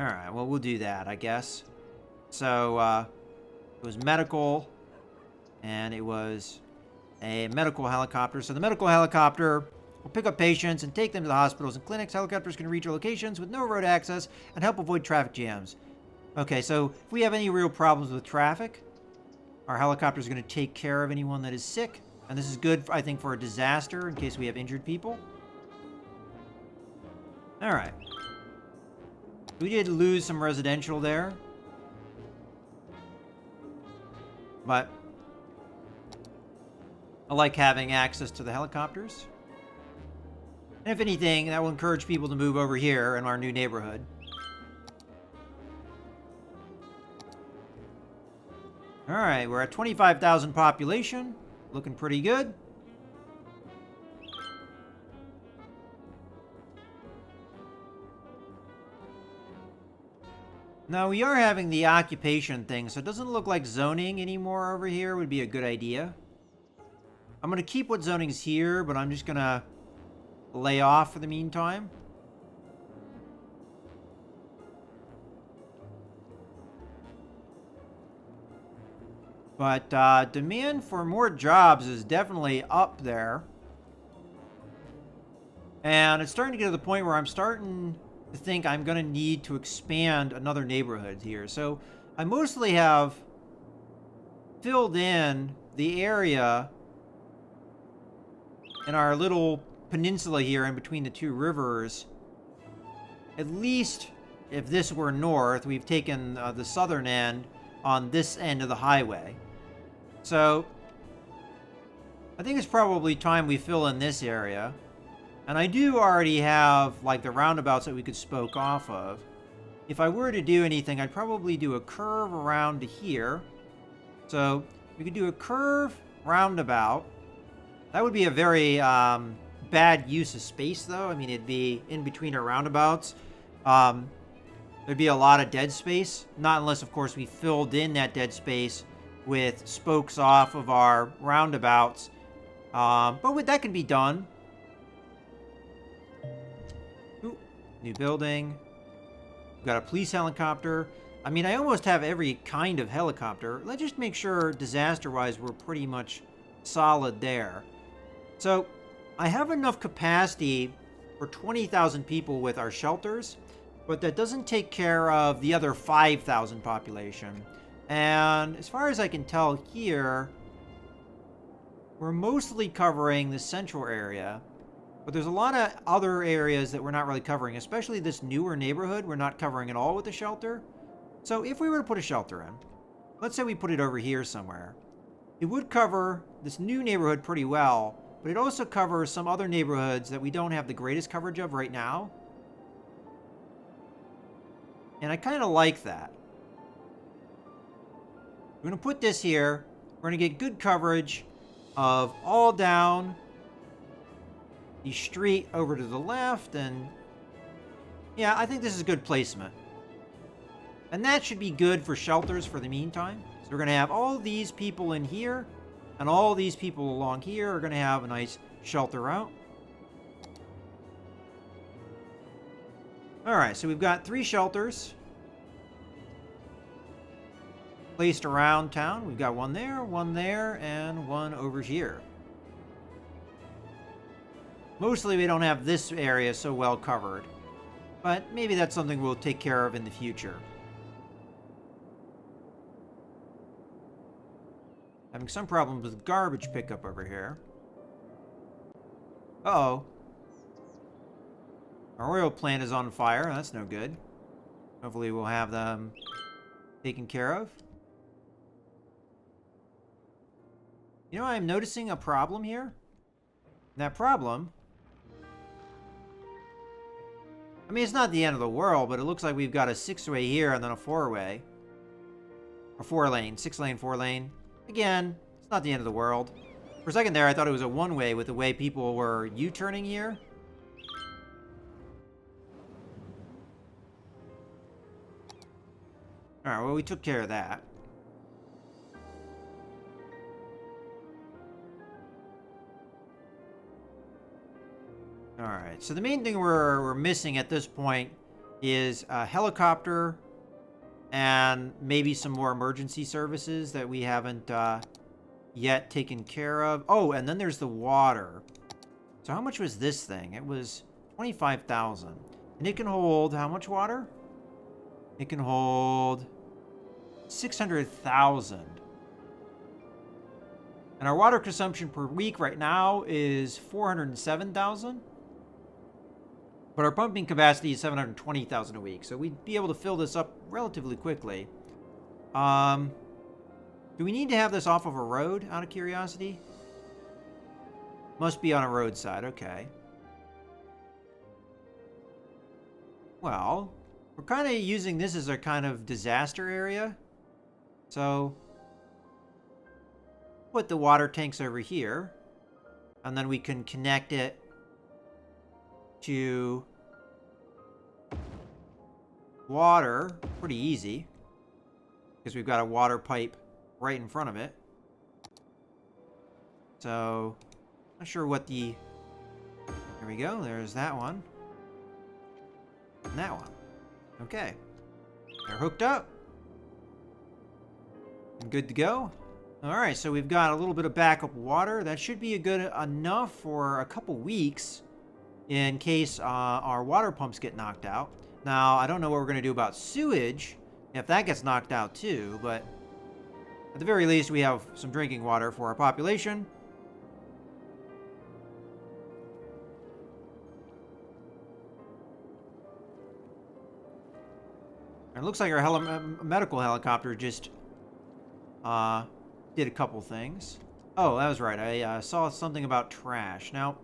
Alright, well, we'll do that, I guess. So, it was medical, and it was a medical helicopter. So the medical helicopter will pick up patients and take them to the hospitals and clinics. Helicopters can reach locations with no road access and help avoid traffic jams. Okay, so if we have any real problems with traffic, our helicopter is going to take care of anyone that is sick. And this is good, I think, for a disaster in case we have injured people. Alright. We did lose some residential there. But I like having access to the helicopters. And if anything, that will encourage people to move over here in our new neighborhood. Alright, we're at 25,000 population. Looking pretty good. Now, we are having the occupation thing, so it doesn't look like zoning anymore over here would be a good idea. I'm going to keep what zoning's here, but I'm just going to lay off for the meantime. But demand for more jobs is definitely up there. And it's starting to get to the point where I'm starting to think I'm going to need to expand another neighborhood here. So I mostly have filled in the area in our little peninsula here in between the two rivers. At least if this were north, we've taken the southern end on this end of the highway. So I think it's probably time we fill in this area. And I do already have, like, the roundabouts that we could spoke off of. If I were to do anything, I'd probably do a curve around to here. So we could do a curve roundabout. That would be a very bad use of space, though. I mean, it'd be in between our roundabouts. There'd be a lot of dead space. Not unless, of course, we filled in that dead space with spokes off of our roundabouts. But that can be done. Ooh, new building. We've got a police helicopter. I mean, I almost have every kind of helicopter. Let's just make sure, disaster-wise, we're pretty much solid there. So, I have enough capacity for 20,000 people with our shelters, but that doesn't take care of the other 5,000 population. And as far as I can tell here, we're mostly covering the central area, but there's a lot of other areas that we're not really covering, especially this newer neighborhood we're not covering at all with the shelter. So if we were to put a shelter in, let's say we put it over here somewhere, it would cover this new neighborhood pretty well, but it also covers some other neighborhoods that we don't have the greatest coverage of right now. And I kind of like that. We're going to put this here. We're going to get good coverage of all down the street over to the left. And yeah, I think this is good placement. And that should be good for shelters for the meantime. So we're going to have all these people in here. And all these people along here are going to have a nice shelter out. Alright, so we've got 3 shelters placed around town. We've got one there, and one over here. Mostly we don't have this area so well covered, but maybe that's something we'll take care of in the future. Having some problems with garbage pickup over here. Uh-oh. Our oil plant is on fire. That's no good. Hopefully we'll have them taken care of. You know, I'm noticing a problem here. That problem... I mean, it's not the end of the world, but it looks like we've got a 6-way here and then a 4-way. Or 4-lane. 6-lane, 4-lane. Again, it's not the end of the world. For a second there, I thought it was a 1-way with the way people were U-turning here. Alright, well, we took care of that. Alright, so the main thing we're missing at this point is a helicopter and maybe some more emergency services that we haven't yet taken care of. Oh, and then there's the water. So how much was this thing? It was 25,000. And it can hold how much water? It can hold 600,000. And our water consumption per week right now is 407,000. But our pumping capacity is 720,000 a week. So we'd be able to fill this up relatively quickly. Do we need to have this off of a road, out of curiosity? Must be on a roadside, okay. Well, we're kind of using this as our kind of disaster area. So, put the water tanks over here. And then we can connect it to water pretty easy. Because we've got a water pipe right in front of it. So, not sure what the... There we go, there's that one. And that one. Okay. They're hooked up. And good to go. Alright, so we've got a little bit of backup water. That should be good enough for a couple weeks in case our water pumps get knocked out. Now, I don't know what we're going to do about sewage if that gets knocked out too, but at the very least, we have some drinking water for our population. And it looks like our medical helicopter just did a couple things. Oh, that was right. I saw something about trash. Now,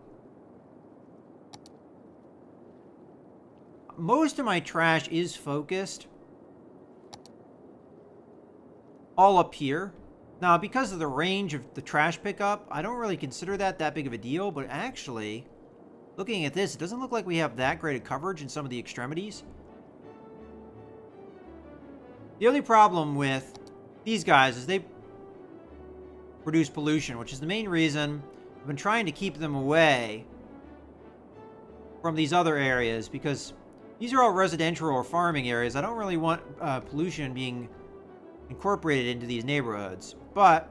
most of my trash is focused all up here. Now, because of the range of the trash pickup, I don't really consider that big of a deal, but actually, looking at this, it doesn't look like we have that great a coverage in some of the extremities. The only problem with these guys is they produce pollution, which is the main reason I've been trying to keep them away from these other areas, because these are all residential or farming areas. I don't really want pollution being incorporated into these neighborhoods. But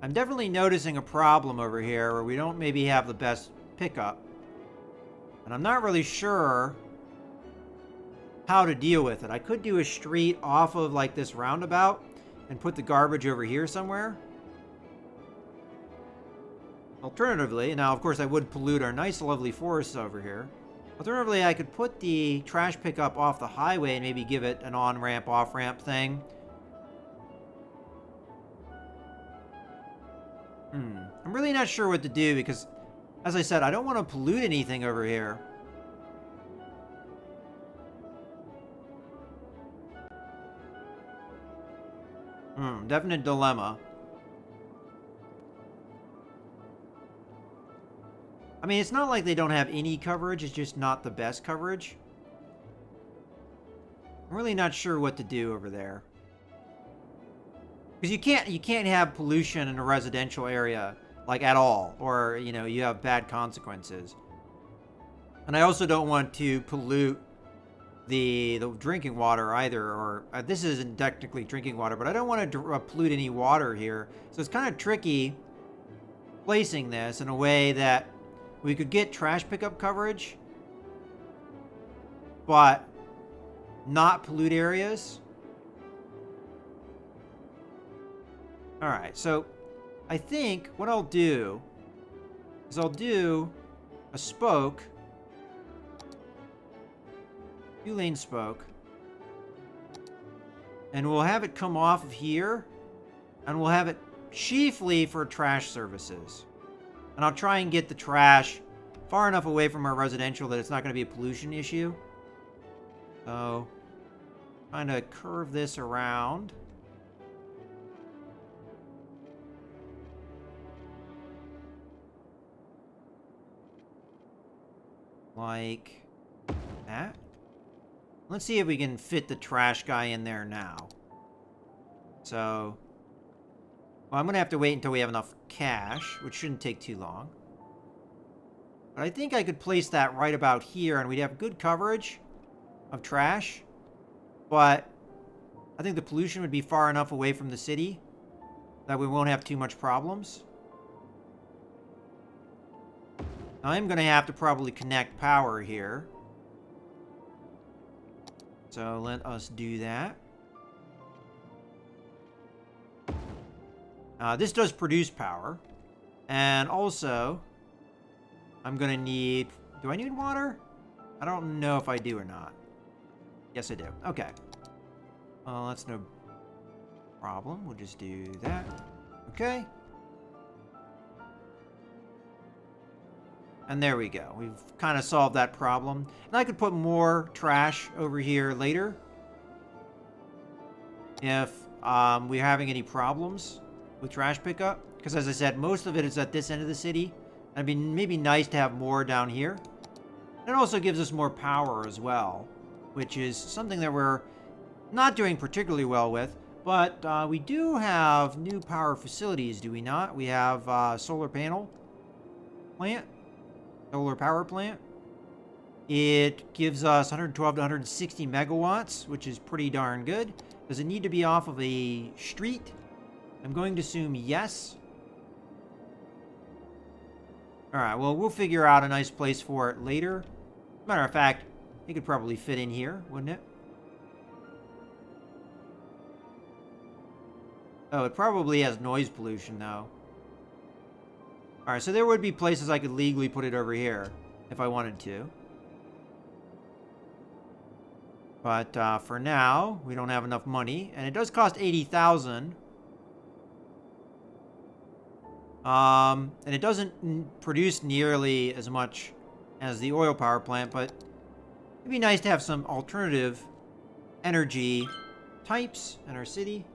I'm definitely noticing a problem over here where we don't maybe have the best pickup. And I'm not really sure how to deal with it. I could do a street off of like this roundabout and put the garbage over here somewhere. Alternatively, now of course I would pollute our nice lovely forests over here. Alternatively, I could put the trash pickup off the highway and maybe give it an on-ramp, off-ramp thing. I'm really not sure what to do because, as I said, I don't want to pollute anything over here. Definite dilemma. I mean, it's not like they don't have any coverage, it's just not the best coverage. I'm really not sure what to do over there. Because you can't have pollution in a residential area, like at all, or, you know, you have bad consequences. And I also don't want to pollute the drinking water either, or this isn't technically drinking water, but I don't want to pollute any water here. So it's kind of tricky placing this in a way that we could get trash pickup coverage, but not pollute areas. Alright, so I think what I'll do is I'll do a spoke, 2-lane spoke, and we'll have it come off of here, and we'll have it chiefly for trash services. And I'll try and get the trash far enough away from our residential that it's not going to be a pollution issue. So, trying to curve this around. Like that. Let's see if we can fit the trash guy in there now. So, well, I'm going to have to wait until we have enough cash, which shouldn't take too long. But I think I could place that right about here, and we'd have good coverage. of trash. But I think the pollution would be far enough away from the city that we won't have too much problems. I'm going to have to probably connect power here. So let us do that. This does produce power. And also, I'm going to need... Do I need water? I don't know if I do or not. Yes, I do. Okay. Well, that's no problem. We'll just do that. Okay. And there we go. We've kind of solved that problem. And I could put more trash over here later if we're having any problems with trash pickup. Because as I said, most of it is at this end of the city. It'd be maybe nice to have more down here. It also gives us more power as well, which is something that we're not doing particularly well with. But we do have new power facilities, do we not? We have solar panel plant. Solar power plant. It gives us 112 to 160 megawatts, which is pretty darn good. Does it need to be off of a street? I'm going to assume yes. Alright, well, we'll figure out a nice place for it later. Matter of fact, it could probably fit in here, wouldn't it? Oh, it probably has noise pollution, though. Alright, so there would be places I could legally put it over here if I wanted to. But for now, we don't have enough money. And it does cost $80,000. And it doesn't produce nearly as much as the oil power plant, but it'd be nice to have some alternative energy types in our city.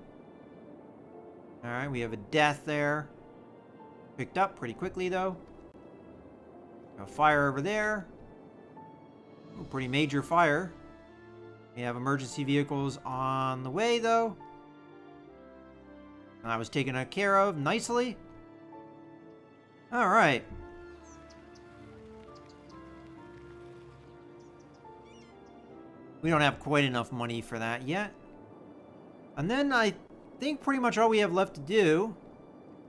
Alright, we have a death there. Picked up pretty quickly, though. A fire over there. Ooh, pretty major fire. We have emergency vehicles on the way, though. And I was taken care of nicely. Alright. We don't have quite enough money for that yet. And then I think pretty much all we have left to do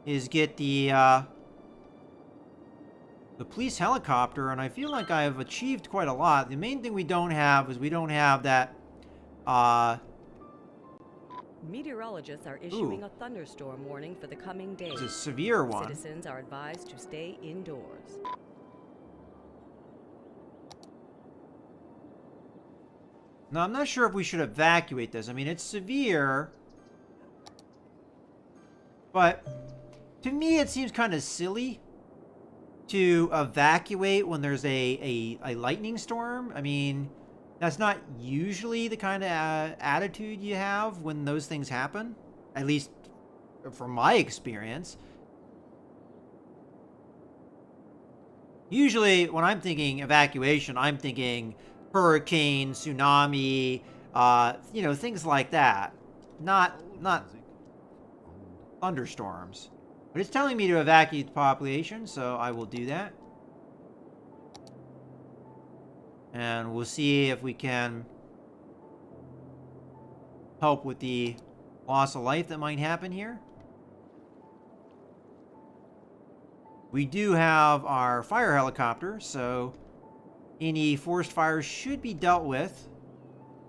is get the police helicopter, and I feel like I have achieved quite a lot. The main thing we don't have is we don't have that, Meteorologists are issuing a thunderstorm warning for the coming days. It's a severe one. Citizens are advised to stay indoors. Now, I'm not sure if we should evacuate this. I mean, it's severe, but to me, it seems kind of silly to evacuate when there's a lightning storm. I mean, that's not usually the kind of attitude you have when those things happen, at least from my experience. Usually, when I'm thinking evacuation, I'm thinking hurricane, tsunami, you know, things like that. Not thunderstorms. But it's telling me to evacuate the population, so I will do that. And we'll see if we can help with the loss of life that might happen here. We do have our fire helicopter, so any forest fires should be dealt with.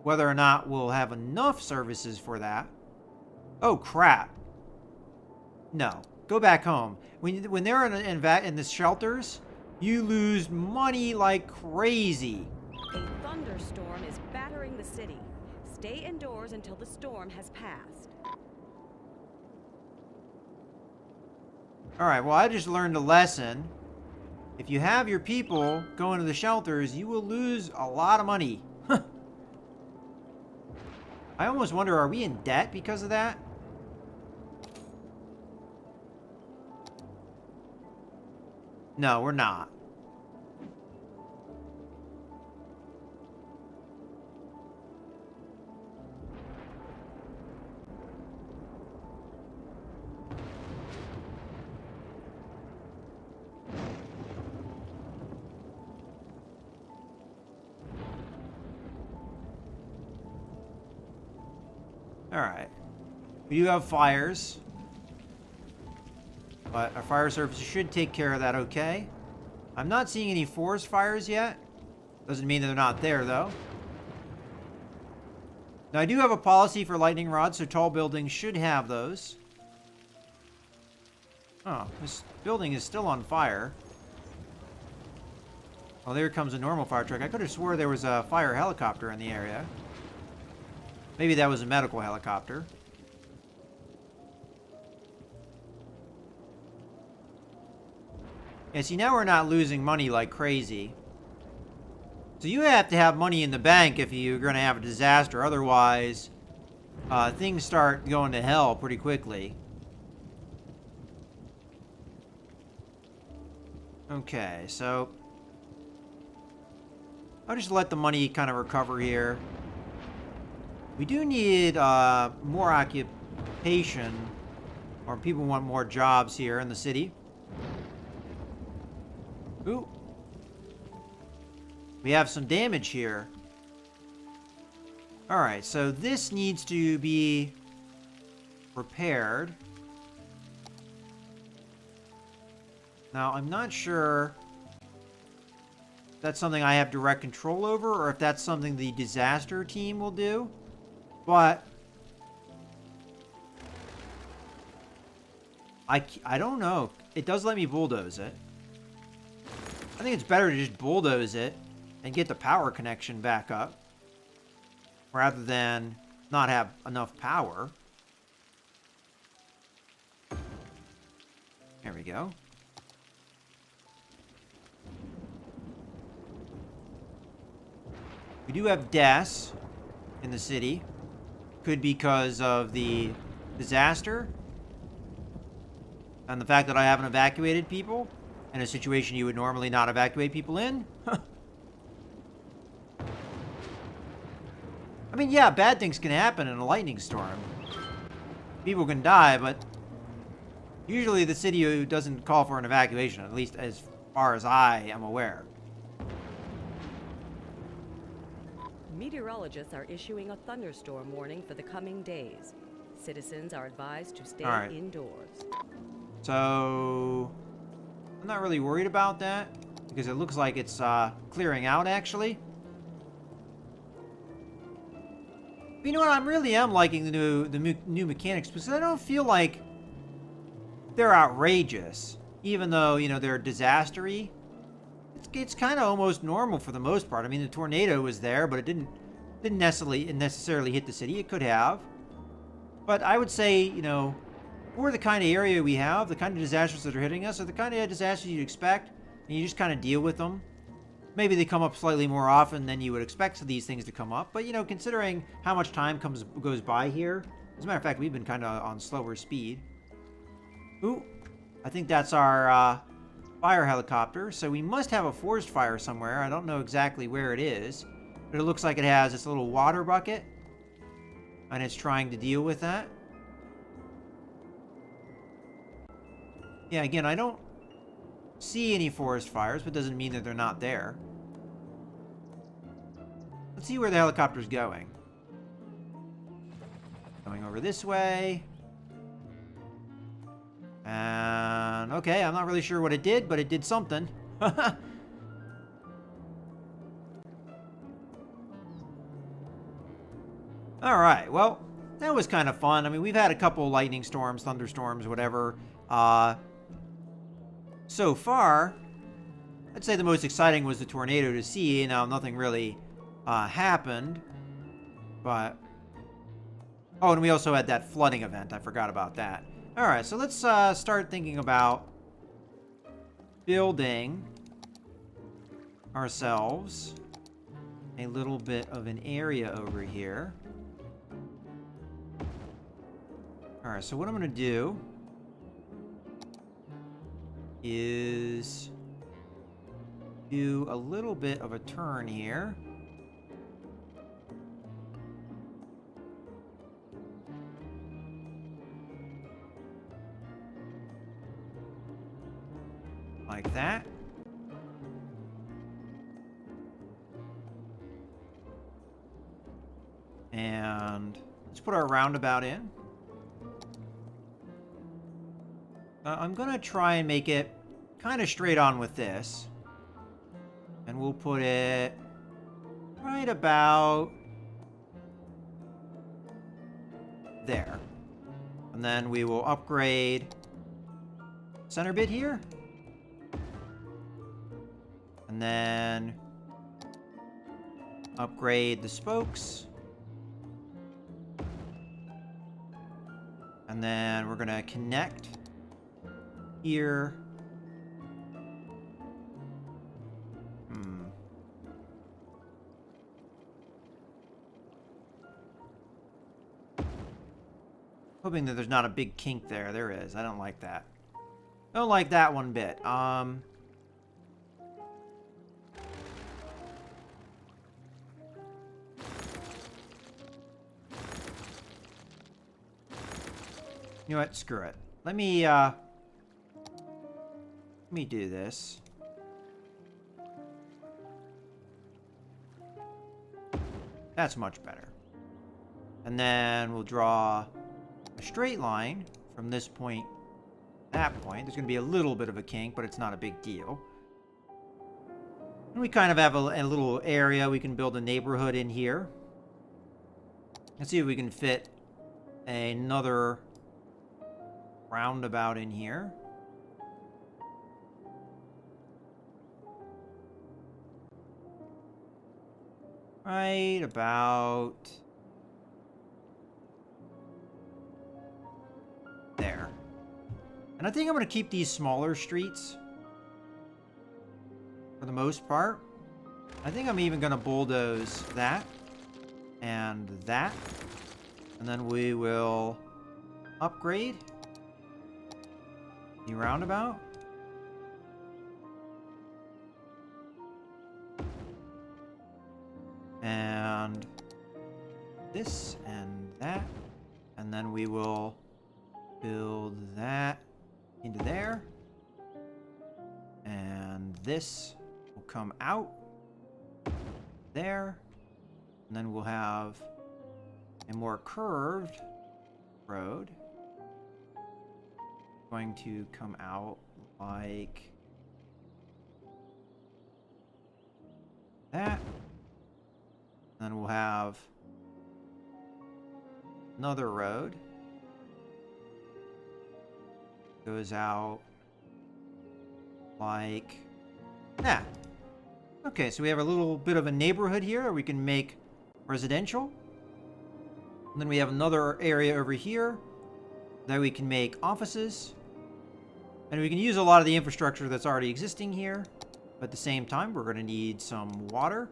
Whether or not we'll have enough services for that. Oh, crap. No. Go back home. When they're in the shelters, you lose money like crazy. A thunderstorm is battering the city. Stay indoors until the storm has passed. Alright, well, I just learned a lesson. If you have your people go into the shelters, you will lose a lot of money. I almost wonder, are we in debt because of that? No, we're not. Alright. We do have fires. But our fire services should take care of that okay. I'm not seeing any forest fires yet. Doesn't mean that they're not there, though. Now, I do have a policy for lightning rods, so tall buildings should have those. Oh, this building is still on fire. Oh, there comes a normal fire truck. I could have swore there was a fire helicopter in the area. Maybe that was a medical helicopter. Yeah, see, now we're not losing money like crazy. So you have to have money in the bank if you're going to have a disaster. Otherwise, things start going to hell pretty quickly. Okay, so I'll just let the money kind of recover here. We do need more occupation, or people want more jobs here in the city. Ooh. We have some damage here. Alright, so this needs to be repaired. Now, I'm not sure if that's something I have direct control over, or if that's something the disaster team will do. But I don't know. It does let me bulldoze it. I think it's better to just bulldoze it and get the power connection back up rather than not have enough power. There we go. We do have deaths in the city. Could be because of the disaster and the fact that I haven't evacuated people in a situation you would normally not evacuate people in. I mean, yeah, bad things can happen in a lightning storm. People can die, but usually the city doesn't call for an evacuation, at least as far as I am aware. Meteorologists are issuing a thunderstorm warning for the coming days. Citizens are advised to stay indoors. So I'm not really worried about that because it looks like it's clearing out, actually. But you know what? I really am liking the new mechanics because I don't feel like they're outrageous, even though, you know, they're disaster-y. It's kind of almost normal for the most part. I mean, the tornado was there, but it didn't necessarily hit the city. It could have. But I would say, you know, for the kind of area we have, the kind of disasters that are hitting us are the kind of disasters you'd expect, and you just kind of deal with them. Maybe they come up slightly more often than you would expect these things to come up. But, you know, considering how much time goes by here, as a matter of fact, we've been kind of on slower speed. Ooh, I think that's our fire helicopter. So we must have a forest fire somewhere. I don't know exactly where it is, but it looks like it has this little water bucket, and it's trying to deal with that. Yeah, again, I don't see any forest fires, but doesn't mean that they're not there. Let's see where the helicopter's going. Going over this way. And, okay, I'm not really sure what it did, but it did something. Alright, well, that was kind of fun. I mean, we've had a couple lightning storms, thunderstorms, whatever. So far, I'd say the most exciting was the tornado to see. Now, nothing really happened, but... Oh, and we also had that flooding event. I forgot about that. Alright, so let's start thinking about building ourselves a little bit of an area over here. Alright, so what I'm going to do is do a little bit of a turn here. Like that. And Let's put our roundabout in. I'm going to try and make it kind of straight on with this. And we'll put it right about there. And then we will upgrade center bit here. And then upgrade the spokes. And then we're going to connect here. Hoping that there's not a big kink there. There is. I don't like that. Don't like that one bit. You know what? Screw it. Let me do this. That's much better. And then we'll draw a straight line from this point to that point. There's going to be a little bit of a kink, but it's not a big deal. And we kind of have a little area. We can build a neighborhood in here. Let's see if we can fit another roundabout in here. Right about there. And I think I'm going to keep these smaller streets for the most part. I think I'm even going to bulldoze that and that. And then we will upgrade the roundabout. And this and that. And then we will build that into there. And this will come out there. And then we'll have a more curved road. Going to come out like that. Then we'll have another road. Goes out like that. Okay, so we have a little bit of a neighborhood here where we can make residential. And then we have another area over here that we can make offices. And we can use a lot of the infrastructure that's already existing here. But at the same time, we're going to need some water.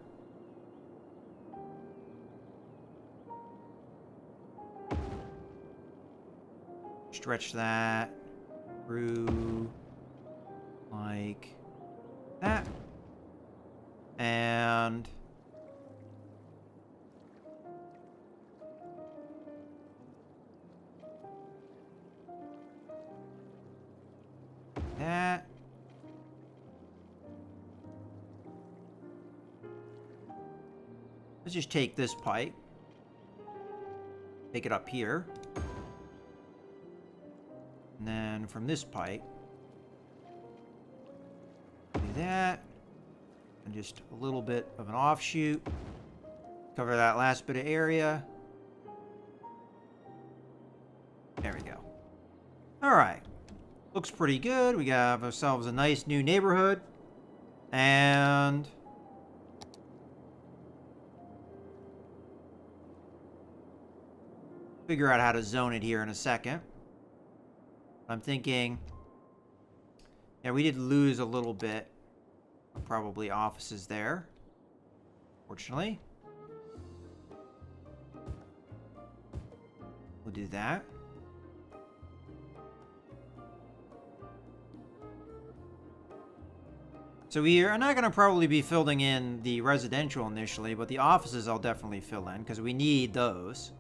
Stretch that through like that. And that. Let's just take this pipe, take it up here. And then from this pipe, do that. And just a little bit of an offshoot. Cover that last bit of area. There we go. Alright. Looks pretty good. We got ourselves a nice new neighborhood. And figure out how to zone it here in a second. I'm thinking, yeah, we did lose a little bit of probably offices there, fortunately. We'll do that. So we are not going to probably be filling in the residential initially, but the offices I'll definitely fill in because we need those.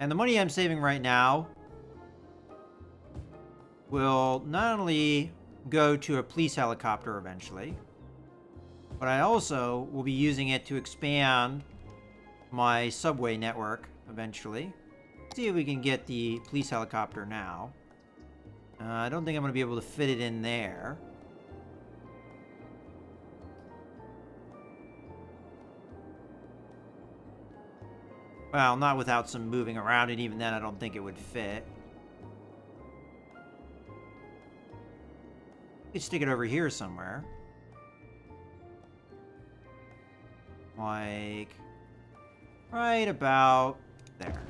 And the money I'm saving right now will not only go to a police helicopter eventually, But I also will be using it to expand my subway network eventually. See if we can get the police helicopter now. I don't think I'm going to be able to fit it in there. Well, not without some moving around, and even then I don't think it would fit. You could stick it over here somewhere. Like, right about there.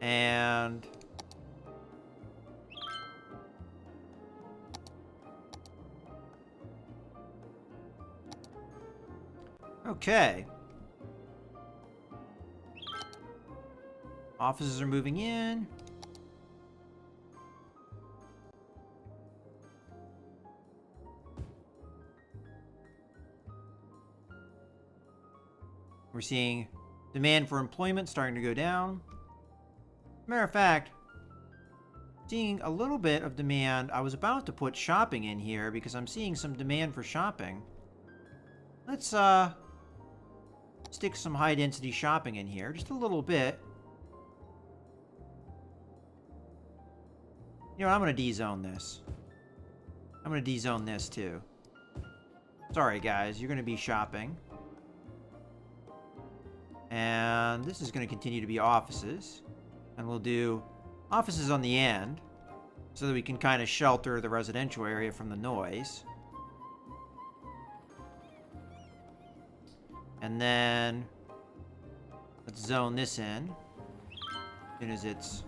And okay. Offices are moving in. We're seeing demand for employment starting to go down. Matter of fact, seeing a little bit of demand. I was about to put shopping in here because I'm seeing some demand for shopping. Let's stick some high density shopping in here, just a little bit. You know what, I'm gonna D-zone this. I'm gonna D-zone this too. Sorry guys, you're gonna be shopping. And this is gonna continue to be offices. And we'll do offices on the end so that we can kind of shelter the residential area from the noise. And then let's zone this in as soon as it's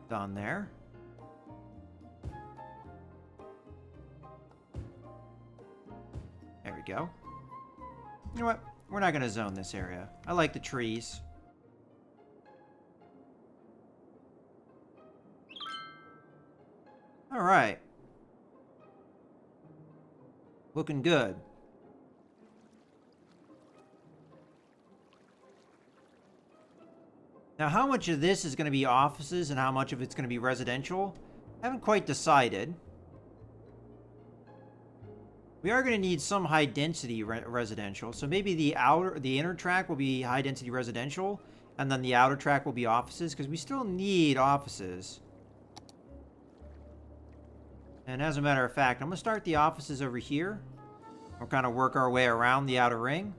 done there. There we go. You know what? We're not going to zone this area. I like the trees. All right. Looking good. Now, how much of this is going to be offices and how much of it's going to be residential? I haven't quite decided. We are going to need some high density residential. So maybe the inner track will be high density residential, and then the outer track will be offices, because we still need offices. And as a matter of fact, I'm going to start the offices over here. We'll kind of work our way around the outer ring.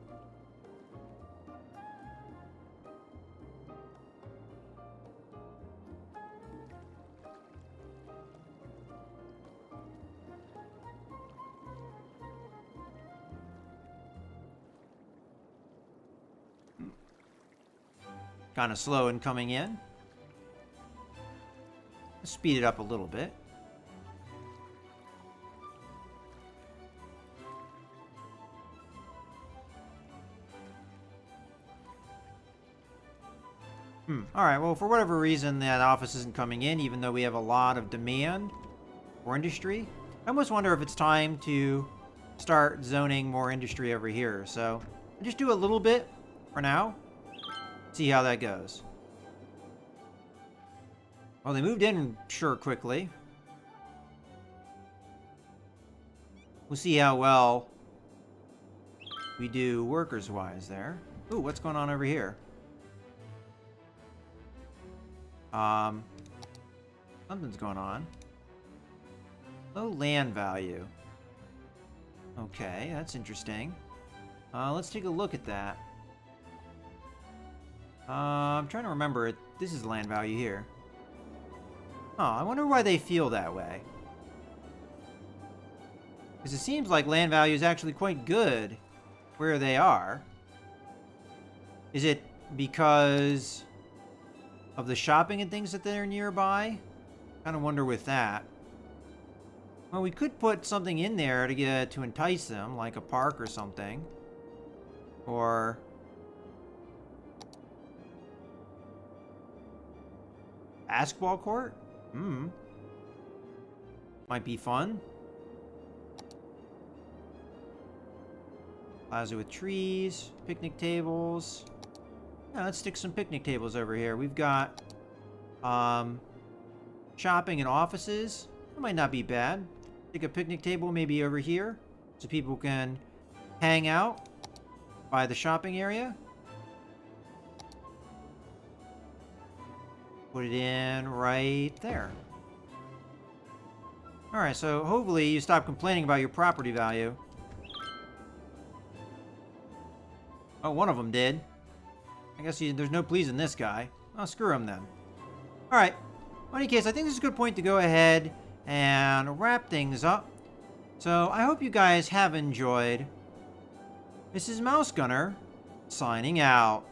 Kind of slow in coming in. Let's speed it up a little bit. Alright, well, for whatever reason, that office isn't coming in, even though we have a lot of demand for industry. I almost wonder if it's time to start zoning more industry over here. So, I'll just do a little bit for now. See how that goes. Well, they moved in sure quickly. We'll see how well we do workers-wise there. Ooh, what's going on over here? Something's going on. Low land value. Okay, that's interesting. Let's take a look at that. I'm trying to remember it. This is land value here. Oh, I wonder why they feel that way. Because it seems like land value is actually quite good where they are. Is it because of the shopping and things that they're nearby? Kind of wonder with that. Well, we could put something in there to entice them, like a park or something. Or basketball court? Might be fun. Plaza with trees, picnic tables. Yeah, let's stick some picnic tables over here. We've got shopping and offices. That might not be bad. Stick a picnic table maybe over here so people can hang out by the shopping area. Put it in right there. Alright, so hopefully you stop complaining about your property value. Oh, one of them did. I guess there's no pleasing this guy. Oh, screw him then. Alright. In any case, I think this is a good point to go ahead and wrap things up. So, I hope you guys have enjoyed. This is Mouse Gunner, signing out.